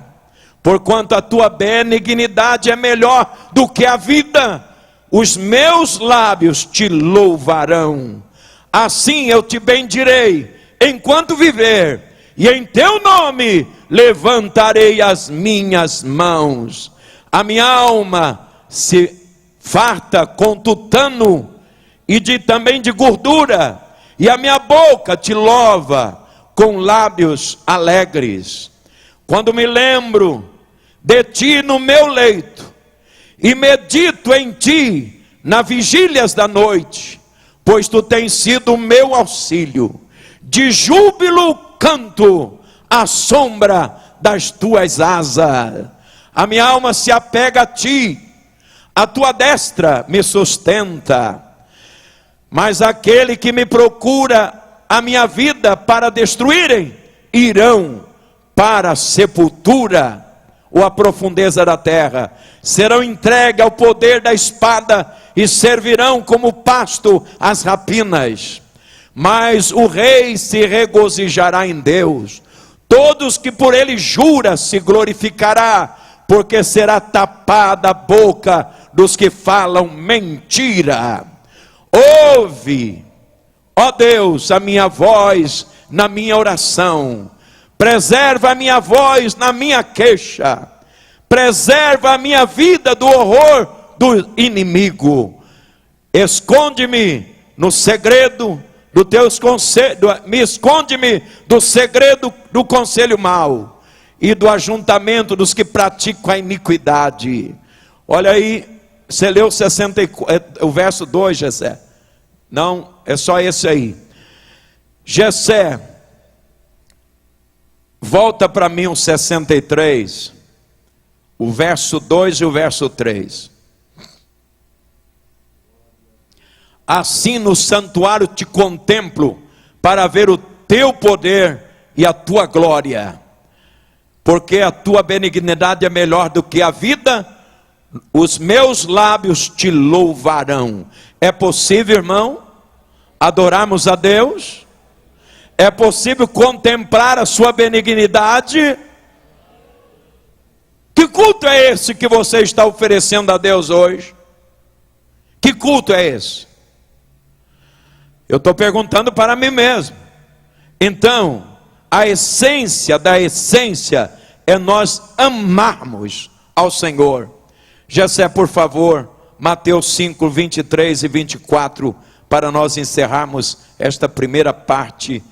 E: porquanto a tua benignidade é melhor do que a vida, os meus lábios te louvarão. Assim eu te bendirei enquanto viver, e em teu nome levantarei as minhas mãos. A minha alma se farta com tutano e também de gordura, e a minha boca te louva com lábios alegres. Quando me lembro de ti no meu leito, e medito em ti nas vigílias da noite, pois tu tens sido o meu auxílio. De júbilo canto à sombra das tuas asas. A minha alma se apega a ti, a tua destra me sustenta. Mas aquele que me procura a minha vida para destruírem, irão para a sepultura ou a profundeza da terra. Serão entregues ao poder da espada e servirão como pasto às rapinas. Mas o rei se regozijará em Deus. Todos que por ele jura se glorificará, porque será tapada a boca dos que falam mentira. Ouve, ó Deus, a minha voz na minha oração. Preserva a minha voz na minha queixa. Preserva a minha vida do horror do inimigo. Esconde-me no segredo do teus conselhos, esconde-me do segredo do conselho mau e do ajuntamento dos que praticam a iniquidade. Olha aí, você leu o verso 2, Jessé? Não, é só esse aí. Jessé, volta para mim o 63, o verso 2 e o verso 3. Assim no santuário te contemplo, para ver o teu poder e a tua glória, porque a tua benignidade é melhor do que a vida, os meus lábios te louvarão. É possível, irmão, adorarmos a Deus? É possível contemplar a sua benignidade? Que culto é esse que você está oferecendo a Deus hoje? Que culto é esse? Eu estou perguntando para mim mesmo. Então, a essência da essência é nós amarmos ao Senhor. Jessé, por favor, Mateus 5, 23 e 24, para nós encerrarmos esta primeira parte.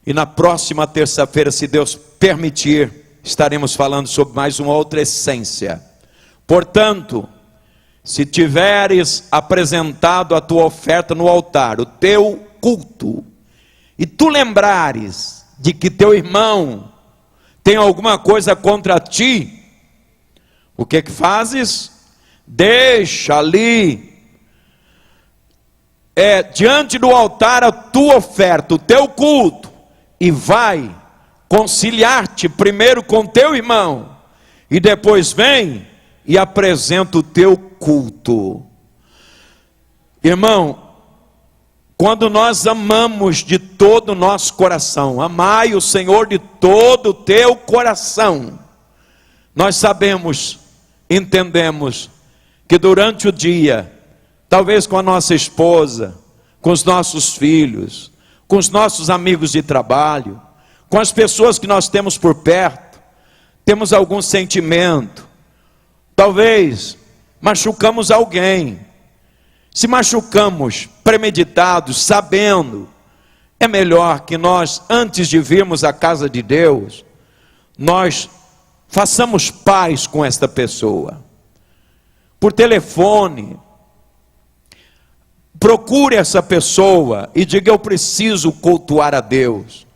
E: E na próxima terça-feira, se Deus permitir, estaremos falando sobre mais uma outra essência. Portanto, se tiveres apresentado a tua oferta no altar, o teu culto, e tu lembrares de que teu irmão tem alguma coisa contra ti, o que fazes? Deixa ali, diante do altar a tua oferta, o teu culto, e vai conciliar-te primeiro com teu irmão, e depois vem e apresenta o teu culto. Irmão, quando nós amamos de todo o nosso coração, amai o Senhor de todo o teu coração, nós sabemos, entendemos, que durante o dia, talvez com a nossa esposa, com os nossos filhos, com os nossos amigos de trabalho, com as pessoas que nós temos por perto, temos algum sentimento, talvez machucamos alguém. Se machucamos premeditados, sabendo, é melhor que nós, antes de virmos à casa de Deus, nós façamos paz com esta pessoa. Por telefone, procure essa pessoa e diga: eu preciso cultuar a Deus.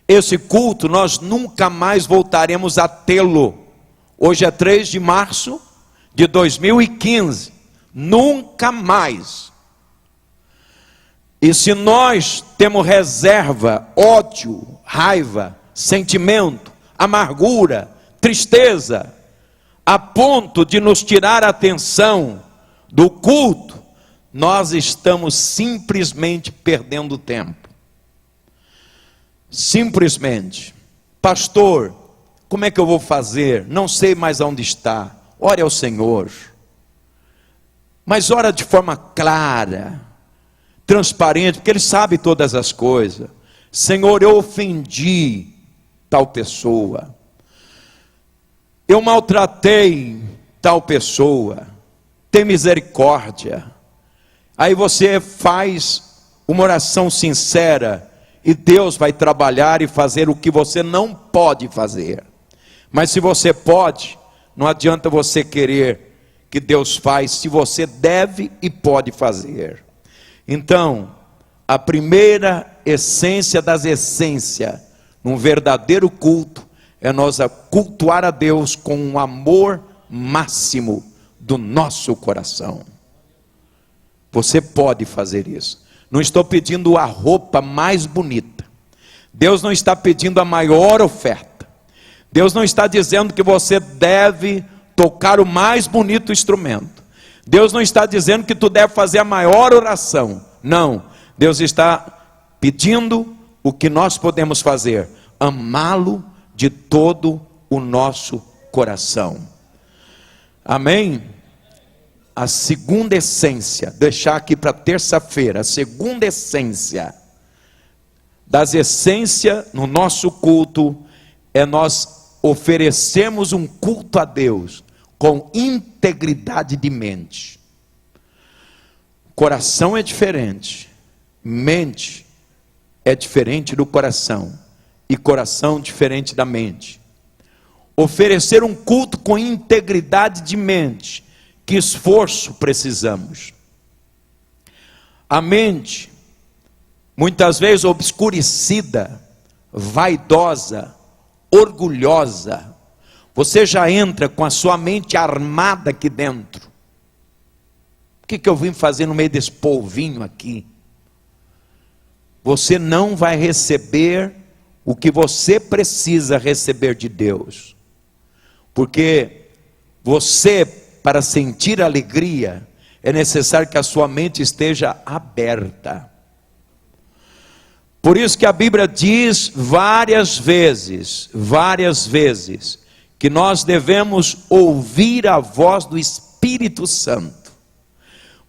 E: Esse culto nós nunca mais voltaremos a tê-lo. Hoje é 3 de março de 2015. Nunca mais. E se nós temos reserva, ódio, raiva, sentimento, amargura, tristeza, a ponto de nos tirar a atenção do culto, nós estamos simplesmente perdendo tempo. Simplesmente. Pastor, como é que eu vou fazer? Não sei mais onde está. Ore ao Senhor. Mas ora de forma clara, transparente, porque Ele sabe todas as coisas. Senhor, eu ofendi tal pessoa. Eu maltratei tal pessoa. Tem misericórdia. Aí você faz uma oração sincera e Deus vai trabalhar e fazer o que você não pode fazer. Mas se você pode, não adianta você querer que Deus faz, se você deve e pode fazer. Então, a primeira essência das essências, num verdadeiro culto, é nós cultuar a Deus com um amor máximo do nosso coração. Você pode fazer isso. Não estou pedindo a roupa mais bonita. Deus não está pedindo a maior oferta. Deus não está dizendo que você deve tocar o mais bonito instrumento. Deus não está dizendo que tu deve fazer a maior oração. Não. Deus está pedindo o que nós podemos fazer: amá-lo de todo o nosso coração. Amém? A segunda essência, deixar aqui para terça-feira, a segunda essência das essências no nosso culto é nós oferecermos um culto a Deus com integridade de mente. Coração é diferente, mente é diferente do coração, e coração diferente da mente. Oferecer um culto com integridade de mente. Que esforço precisamos? A mente, muitas vezes obscurecida, vaidosa, orgulhosa. Você já entra com a sua mente armada aqui dentro. O que eu vim fazer no meio desse polvinho aqui? Você não vai receber o que você precisa receber de Deus. Porque você, para sentir alegria, é necessário que a sua mente esteja aberta. Por isso que a Bíblia diz várias vezes, que nós devemos ouvir a voz do Espírito Santo.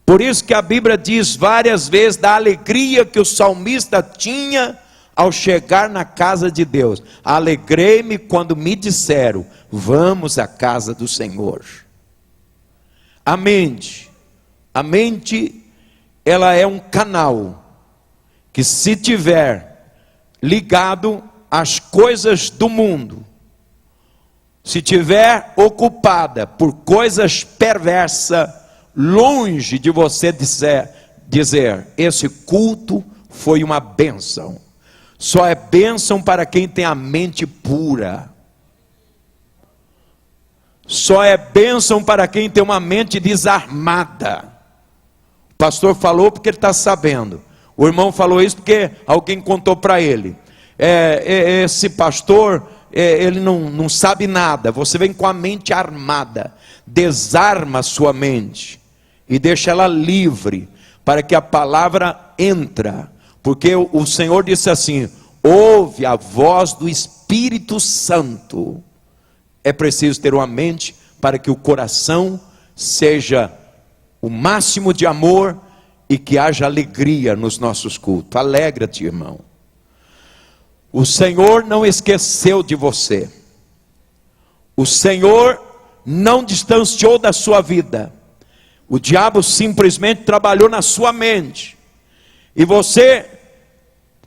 E: Por isso que a Bíblia diz várias vezes da alegria que o salmista tinha ao chegar na casa de Deus. Alegrei-me quando me disseram, vamos à casa do Senhor. A mente, ela é um canal, que se tiver ligado às coisas do mundo, se tiver ocupada por coisas perversas, longe de você dizer, esse culto foi uma bênção. Só é bênção para quem tem a mente pura. Só é bênção para quem tem uma mente desarmada. O pastor falou porque ele está sabendo. O irmão falou isso porque alguém contou para ele. Esse pastor, ele não sabe nada. Você vem com a mente armada. Desarma a sua mente e deixa ela livre para que a palavra entre. Porque o Senhor disse assim, ouve a voz do Espírito Santo. É preciso ter uma mente para que o coração seja o máximo de amor e que haja alegria nos nossos cultos. Alegra-te, irmão. O Senhor não esqueceu de você. O Senhor não distanciou da sua vida. O diabo simplesmente trabalhou na sua mente. E você,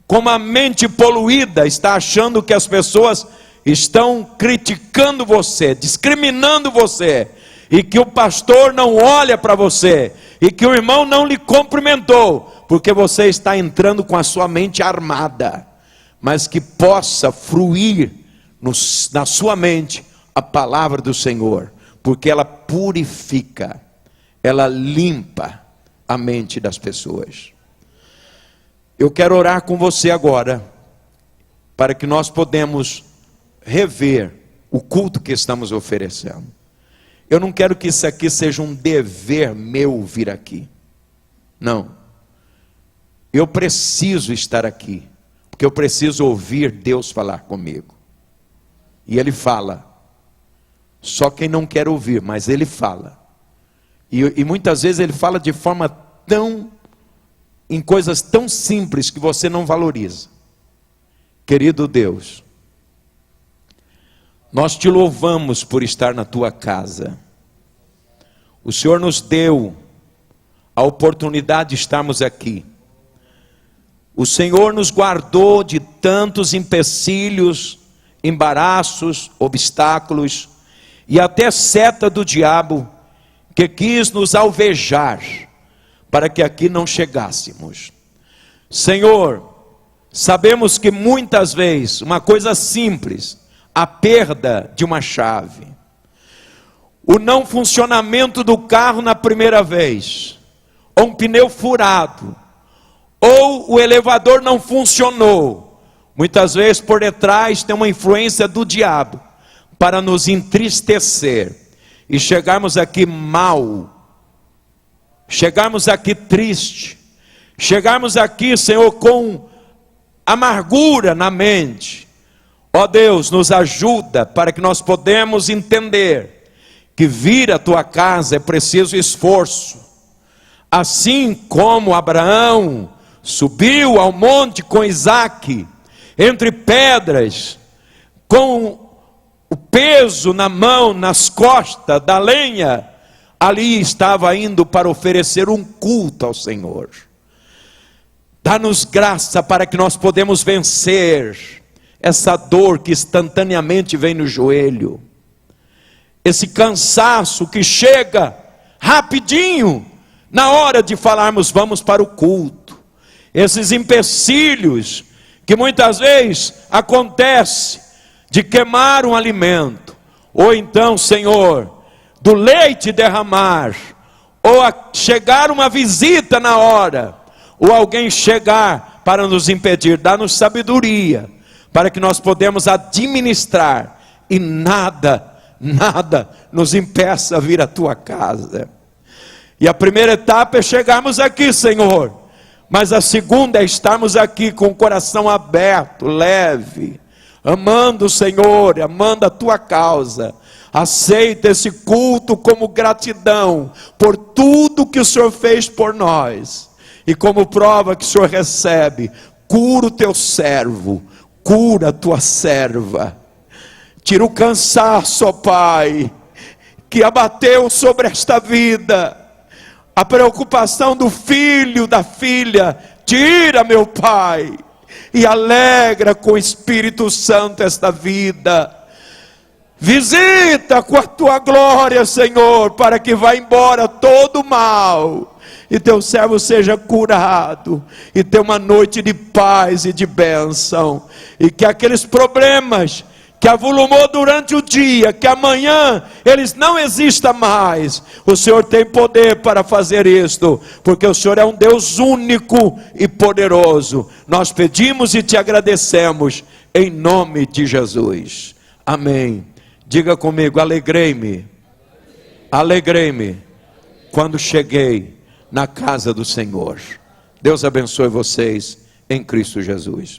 E: com uma mente poluída, está achando que as pessoas estão criticando você, discriminando você, e que o pastor não olha para você, e que o irmão não lhe cumprimentou, porque você está entrando com a sua mente armada. Mas que possa fruir na sua mente a palavra do Senhor, porque ela purifica, ela limpa a mente das pessoas. Eu quero orar com você agora, para que nós podemos rever o culto que estamos oferecendo. Eu não quero que isso aqui seja um dever meu vir aqui. Não. Eu preciso estar aqui, porque eu preciso ouvir Deus falar comigo. E Ele fala. Só quem não quer ouvir, mas Ele fala. E muitas vezes Ele fala de forma em coisas tão simples que você não valoriza. Querido Deus, nós te louvamos por estar na tua casa. O Senhor nos deu a oportunidade de estarmos aqui. O Senhor nos guardou de tantos empecilhos, embaraços, obstáculos e até seta do diabo que quis nos alvejar para que aqui não chegássemos. Senhor, sabemos que muitas vezes uma coisa simples, a perda de uma chave, o não funcionamento do carro na primeira vez, ou um pneu furado, ou o elevador não funcionou, muitas vezes por detrás tem uma influência do diabo para nos entristecer e chegarmos aqui mal, chegarmos aqui triste, chegarmos aqui, Senhor, com amargura na mente. Ó Deus, nos ajuda para que nós podemos entender que vir à tua casa é preciso esforço. Assim como Abraão subiu ao monte com Isaque, entre pedras, com o peso na mão, nas costas da lenha, ali estava indo para oferecer um culto ao Senhor. Dá-nos graça para que nós podemos vencer essa dor que instantaneamente vem no joelho, esse cansaço que chega rapidinho na hora de falarmos vamos para o culto, esses empecilhos que muitas vezes acontece de queimar um alimento, ou então, Senhor, do leite derramar, ou chegar uma visita na hora, ou alguém chegar para nos impedir. Dá-nos sabedoria para que nós podemos administrar e nada nos impeça a vir à tua casa. E a primeira etapa é chegarmos aqui, Senhor, mas a segunda é estarmos aqui com o coração aberto, leve, amando o Senhor, amando a tua causa. Aceita esse culto como gratidão por tudo que o Senhor fez por nós, e como prova que o Senhor recebe, cura o teu servo, cura a tua serva, tira o cansaço, ó Pai, que abateu sobre esta vida, a preocupação do filho, da filha, tira, meu Pai, e alegra com o Espírito Santo esta vida. Visita com a tua glória, Senhor, para que vá embora todo o mal, e teu servo seja curado, e tenha uma noite de paz e de bênção, e que aqueles problemas que avolumou durante o dia, que amanhã eles não existam mais. O Senhor tem poder para fazer isto, porque o Senhor é um Deus único e poderoso. Nós pedimos e te agradecemos, em nome de Jesus, amém. Diga comigo, alegrei-me quando cheguei na casa do Senhor. Deus abençoe vocês em Cristo Jesus.